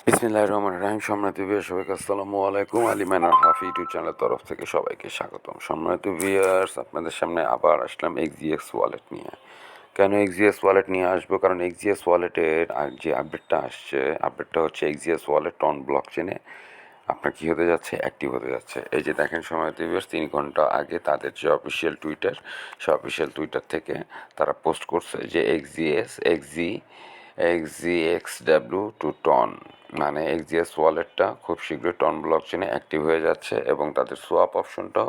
বিসমিল্লাহির রহমানির রহিম। সম্মানিত ভিউয়ার সবাইকে আসসালামু আলাইকুম। আলী মাইনার হাফি ইউটিউব চ্যানেলের তরফ থেকে সবাইকে স্বাগতম। সম্মানিত ভিউয়ার্স, আপনাদের সামনে আবার আসলাম এক্সজিএক্স ওয়ালেট নিয়ে। কেন এক্সজিএক্স ওয়ালেট নিয়ে আসবো? কারণ এক্সজিএক্স ওয়ালেটের যে আপডেটটা আসছে, আপডেটটা হচ্ছে এক্সজিএক্স ওয়ালেট টন ব্লক চেনে আপনার কী হতে যাচ্ছে, অ্যাক্টিভ হতে যাচ্ছে। এই যে দেখেন সম্মানিত ভিউয়ার্স, 3 ঘন্টা আগে তাদের যে অফিসিয়াল টুইটার, সে অফিসিয়াল টুইটার থেকে তারা পোস্ট করছে যে এক্সজিএক্সডাব্লিউ টু টন, মানে এক্সজিএস ওয়ালেটটা খুব শীঘ্রই টন ব্লক চেনে অ্যাক্টিভ হয়ে যাচ্ছে এবং তাদের সোয়াপ অপশনটাও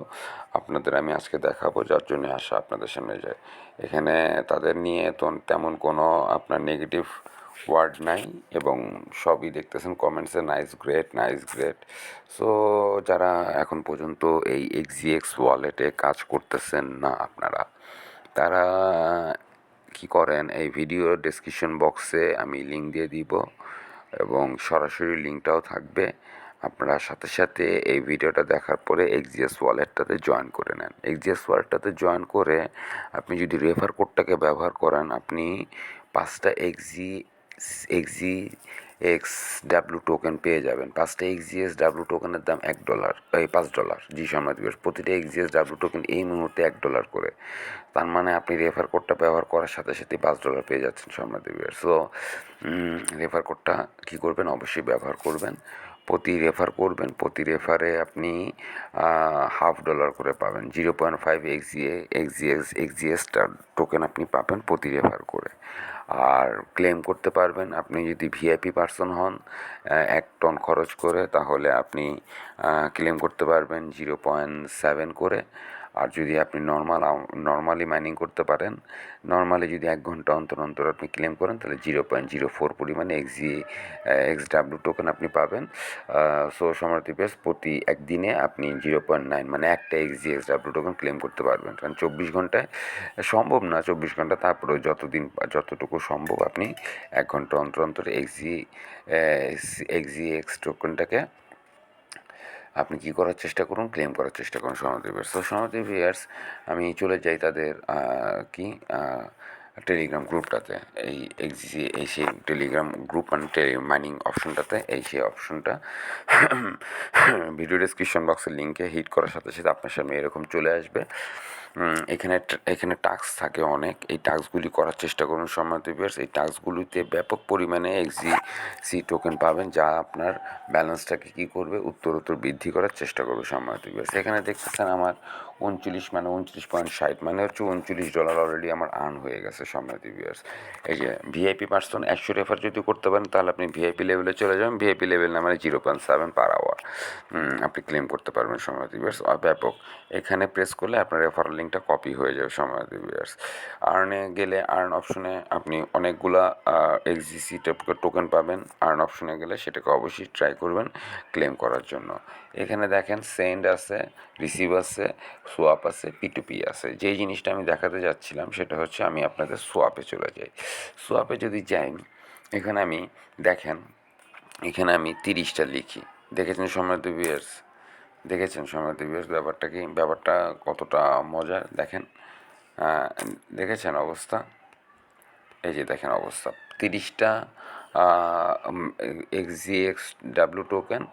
আপনাদের আমি আজকে দেখাবো, যার জন্য আসা আপনাদের সামনে যায়। এখানে তাদের নিয়ে তো তেমন কোনো আপনার নেগেটিভ ওয়ার্ড নাই এবং সবই দেখতেছেন কমেন্টসে nice great, nice great. So যারা এখন পর্যন্ত এই এক্সজিএক্স ওয়ালেটে কাজ করতেছেন না আপনারা, তারা কি করেন, এই ভিডিও ডেসক্রিপশন বক্সে আমি লিঙ্ক দিয়ে দিব এবং সরাসরি লিঙ্কটাও থাকবে। আপনারা সাথে সাথে এই ভিডিওটা দেখার পরে এক্সজিএস ওয়ালেটটাতে জয়েন করে নেন। এক্সজিএস ওয়ালেটটাতে জয়েন করে আপনি যদি রেফার কোডটাকে ব্যবহার করেন, আপনি 5টা এক্সজি এক্স ডাব্লু টোকেন পেয়ে যাবেন। 5টা এক্সজিএস ডাব্লু টোকেনের দাম $1, এই $5। জি সম্মানিত ভিউয়ার্স, প্রতিটা এক্সজিএস ডাব্লু টোকেন এই মুহূর্তে $1 করে। তার মানে আপনি রেফার কোডটা ব্যবহার করার সাথে সাথে $5 পেয়ে যাচ্ছেন সম্মানিত ভিউয়ার্স। সো রেফার কোডটা কী করবেন, অবশ্যই ব্যবহার করবেন। প্রতি রেফার করবেন, প্রতি রেফারে আপনি $1/2 করে পাবেন। 0.5 এক্সজিএসটা টোকেন আপনি পাবেন প্রতি রেফার করে। আর ক্লেম করতে পারবেন আপনি যদি ভিআইপি পার্সন হন 1 টন খরচ করে, তাহলে আপনি ক্লেম করতে পারবেন 0.7 করে। আর যদি আপনি নর্মালি মাইনিং করতে পারেন, নর্মালি যদি 1 ঘন্টা অন্তর অন্তর আপনি ক্লেম করেন, তাহলে 0.04 পরিমাণে এক্সডাব্লিউ টোকেন আপনি পাবেন। সো সম্মানিত ভিউয়ার্স, প্রতি একদিনে আপনি 0.9 মানে একটা এক্সডাব্লিউ টোকেন ক্লেম করতে পারবেন। কারণ 24 ঘন্টায় সম্ভব না, 24 ঘন্টা, তারপরেও যতটুকু সম্ভব আপনি 1 ঘন্টা অন্তর অন্তর এক্স টোকেনটাকে আপনি কী করার চেষ্টা করুন, ক্লেম করার চেষ্টা করুন সম্মানিত ভিউয়ার্স। তো সম্মানিত ভিউয়ার্স, আমি চলে যাই তাদের টেলিগ্রাম গ্রুপটাতে। এই সেই টেলিগ্রাম গ্রুপ মানে মাইনিং অপশনটাতে, এই সেই অপশনটা ভিডিও ডেসক্রিপশন বক্সের লিঙ্কে হিট করার সাথে সাথে আপনার সামনে এরকম চলে আসবে। এখানে টাস্ক থাকে অনেক। এই টাস্কগুলি করার চেষ্টা করুন সম্মানিত ভিউয়ার্স। এই টাস্কগুলিতে ব্যাপক পরিমাণে এক্সজিসি টোকেন পাবেন, যা আপনার ব্যালেন্সটাকে কী করবে, উত্তরোত্তর বৃদ্ধি করার চেষ্টা করবে সম্মানিত ভিউয়ার্স। এখানে দেখতেছেন আমার 29.60 মানে হচ্ছে $39 অলরেডি আমার আর্ন হয়ে গেছে সম্মানিত ভিউয়ার্স। এই যে ভিআইপি পার্সন 100 রেফার যদি করতে পারেন, তাহলে আপনি ভিআইপি লেভেলে চলে যাবেন। ভিআইপি লেভেল না মানে 0.7 পার আওয়ার আপনি ক্লেম করতে পারবেন সম্মানিত ভিউয়ার্স। ব্যাপক, এখানে প্রেস করলে আপনার রেফারেল লিঙ্কটা কপি হয়ে যাবে সম্মানিত ভিউয়ার্স। আর্নে গেলে আর্ন অপশনে আপনি অনেকগুলা এক্সজিসি টোকেন পাবেন। আর্ন অপশনে গেলে সেটাকে অবশ্যই ট্রাই করবেন ক্লেম করার জন্য। এখানে দেখেন সেন্ড আছে, রিসিভ আছে, সোয়াপ আছে, পিটুপি আছে। যেই জিনিসটা আমি দেখাতে যাচ্ছিলাম সেটা হচ্ছে, আমি আপনাদের সোয়াপে চলে যাই। সোয়াপে যদি যাই, এখানে আমি দেখেন, এখানে আমি 30টা লিখি। দেখেছেন সম্মানিত ভিউয়ার্স, দেখেছেন সম্মানিত ভিউয়ার্স ব্যাপারটা কি, ব্যাপারটা কতটা মজার দেখেন। দেখেছেন অবস্থা, এই যে দেখেন অবস্থা, 30টা ডাব্লু টোকেন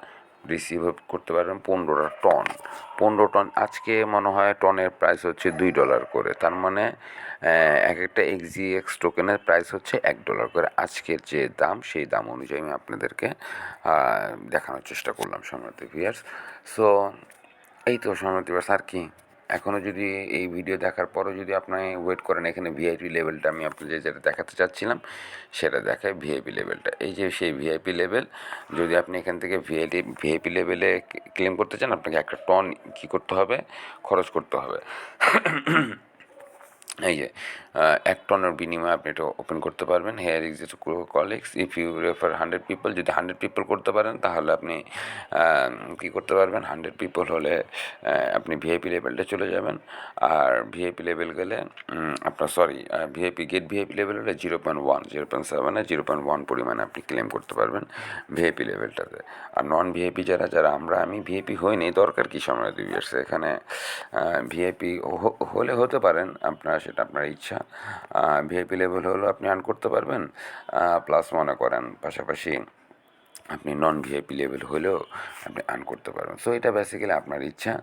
রিসিভ করতে পারবেন 15 টন। আজকে মনে হয় টনের প্রাইস হচ্ছে $2 করে। তার মানে এক একটা এক্স টোকেনের প্রাইস হচ্ছে $1 করে। আজকের যে দাম, সেই দাম অনুযায়ী আমি আপনাদেরকে দেখানোর চেষ্টা করলাম সম্মানিত ভিউয়ার্স। সো এই তো সম্মানিত ভিউয়ার্স, আর কি, এখনও যদি এই ভিডিও দেখার পরও যদি আপনি ওয়েট করেন, এখানে ভিআইপি লেভেলটা আমি আপনাদের যেটা দেখাতে চাচ্ছিলাম সেটা দেখায়। ভিআইপি লেভেলটা, এই যে সেই ভিআইপি লেভেল, যদি আপনি এখান থেকে ভিআইপি লেভেলে ক্লেম করতে চান, আপনাকে 1 টন কী করতে হবে, খরচ করতে হবে। এই যে 1 টনের বিনিময়ে আপনি এটা ওপেন করতে পারবেন। Here is it colleagues, if you refer 100 people, যদি 100 পিপল করতে পারেন তাহলে আপনি কী করতে পারবেন, 100 পিপল হলে আপনি ভিআইপি লেভেলটা চলে যাবেন। আর ভিআইপি লেভেল গেলে আপনার ভিআইপি লেভেল হলে 0.7 পরিমাণে আপনি ক্লেম করতে পারবেন ভিআইপি লেভেলটাতে। আর নন ভিআইপি যারা আমি ভিআইপি হইনি, দরকার কী সময় ভিউয়ার্স, এখানে ভিআইপি হলে হতে পারেন আপনার, সেটা আপনার ইচ্ছা। ভিআইপি লেভেল হলেও আপনি আর্ন করতে পারবেন, প্লাস মনে করেন পাশাপাশি আপনি নন ভিআইপি লেভেল হলেও আপনি আর্ন করতে পারবেন। সো এটা বেসিক্যালি আপনার ইচ্ছা।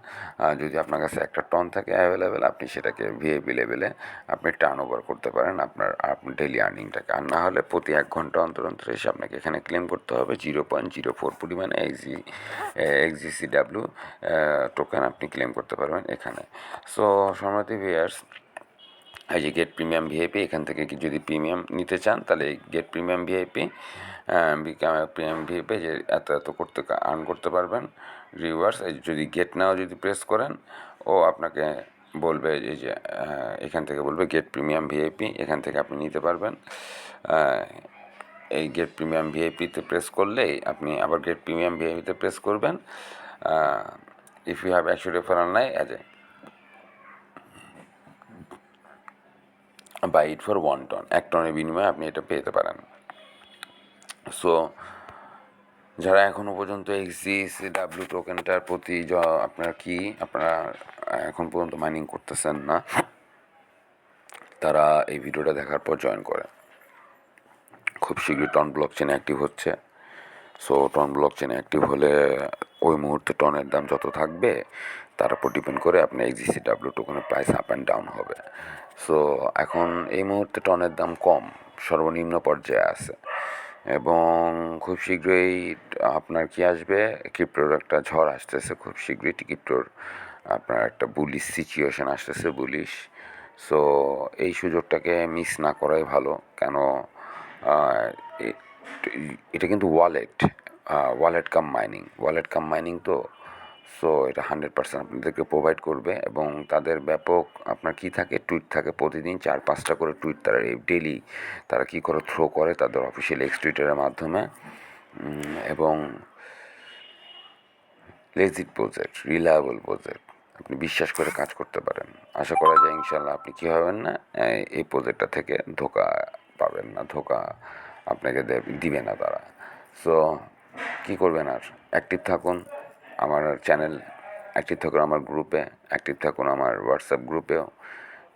যদি আপনার কাছে একটা টন থাকে অ্যাভেলেবেল, আপনি সেটাকে ভিআইপি লেভেলে আপনি টার্ন ওভার করতে পারেন আপনার ডেইলি আর্নিংটাকে। আর না হলে প্রতি 1 ঘন্টা অন্তর অন্তর এসে আপনাকে এখানে ক্লেম করতে হবে 0.04 পরিমাণে এক্সজিসিডাব্লিউ টোকেন আপনি ক্লেম করতে পারবেন এখানে। সো সম্মানিত ভিউয়ার্স, এই যে গেট প্রিমিয়াম ভিআইপি, এখান থেকে যদি প্রিমিয়াম নিতে চান তাহলে এই get premium VIP premium VIP যে এত এত করতে আর্ন করতে পারবেন রিওয়ার্ডস। এই যদি গেট নাও যদি প্রেস করেন, ও আপনাকে বলবে এই যে এখান থেকে বলবে গেট প্রিমিয়াম ভিআইপি, এখান থেকে আপনি নিতে পারবেন। এই গেট প্রিমিয়াম ভিআইপিতে প্রেস করলেই আপনি আবার গেট প্রিমিয়াম ভিআইপিতে প্রেস করবেন। ইফ ইউ হ্যাভ 100 রেফারেল নাই as a buy it for 1 ton, 1 টনের বিনিময়ে আপনি এটা পেতে পারেন। সো যারা এখনও পর্যন্ত এক্সজিসিডাব্লিউ টোকেনটার প্রতি আপনারা এখন পর্যন্ত মাইনিং করতেছেন না, তারা এই ভিডিওটা দেখার পর জয়েন করেন। খুব শীঘ্রই টন ব্লক চেনে অ্যাক্টিভ হচ্ছে। সো টন ব্লক চেনে অ্যাক্টিভ হলে ওই মুহূর্তে টনের দাম যত থাকবে তার উপর ডিপেন্ড করে আপনার এক্সজিসিডাব্লিউ টোকেনের প্রাইস আপ অ্যান্ড ডাউন হবে। সো এখন এই মুহূর্তে টনের দাম কম, সর্বনিম্ন পর্যায়ে আছে, এবং খুব শীঘ্রই আপনার কি আসবে, ক্রিপ্টোর একটা ঝড় আসতেছে খুব শীঘ্রই। ক্রিপ্টোর আপনার একটা বুলিশ সিচুয়েশান আসতেছে, বুলিশ। সো এই সুযোগটাকে মিস না করাই ভালো। কেন, এটা কিন্তু ওয়ালেট কাম মাইনিং তো। সো এটা 100% আপনাদেরকে প্রোভাইড করবে, এবং তাদের ব্যাপক আপনার কি থাকে, টুইট থাকে প্রতিদিন 4-5টা করে টুইট তারা ডেলি তারা কী করে থ্রো করে তাদের অফিসিয়াল এক্স টুইটারের মাধ্যমে। এবং লেজিট প্রজেক্ট, রিলায়েবল প্রজেক্ট, আপনি বিশ্বাস করে কাজ করতে পারেন। আশা করা যায় ইনশাল্লাহ আপনি কী হবেন না, এই প্রজেক্টটা থেকে ধোকা পাবেন না, ধোকা আপনাকে দিবে না তারা। সো কী করবেন আর, অ্যাক্টিভ থাকুন আমার চ্যানেল, অ্যাক্টিভ থাকুন আমার গ্রুপে, অ্যাক্টিভ থাকুন আমার হোয়াটসঅ্যাপ গ্রুপেও,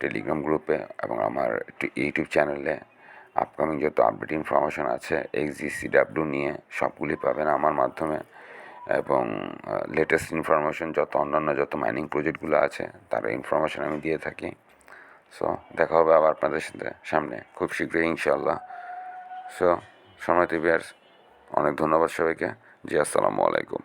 টেলিগ্রাম গ্রুপে, এবং আমার ইউটিউব চ্যানেলে। আপকামিং যত আপডেট ইনফরমেশান আছে এক্সজিসিডাব্লিউ নিয়ে সবগুলি পাবেন আমার মাধ্যমে, এবং লেটেস্ট ইনফরমেশন অন্যান্য যত মাইনিং প্রজেক্টগুলো আছে তার ইনফরমেশান আমি দিয়ে থাকি। সো দেখা হবে আবার আপনাদের সামনে খুব শীঘ্রই ইনশাআল্লাহ। সো সম্মানিত ভিউয়ার্স, অনেক ধন্যবাদ সবাইকে। জি আসসালামু আলাইকুম।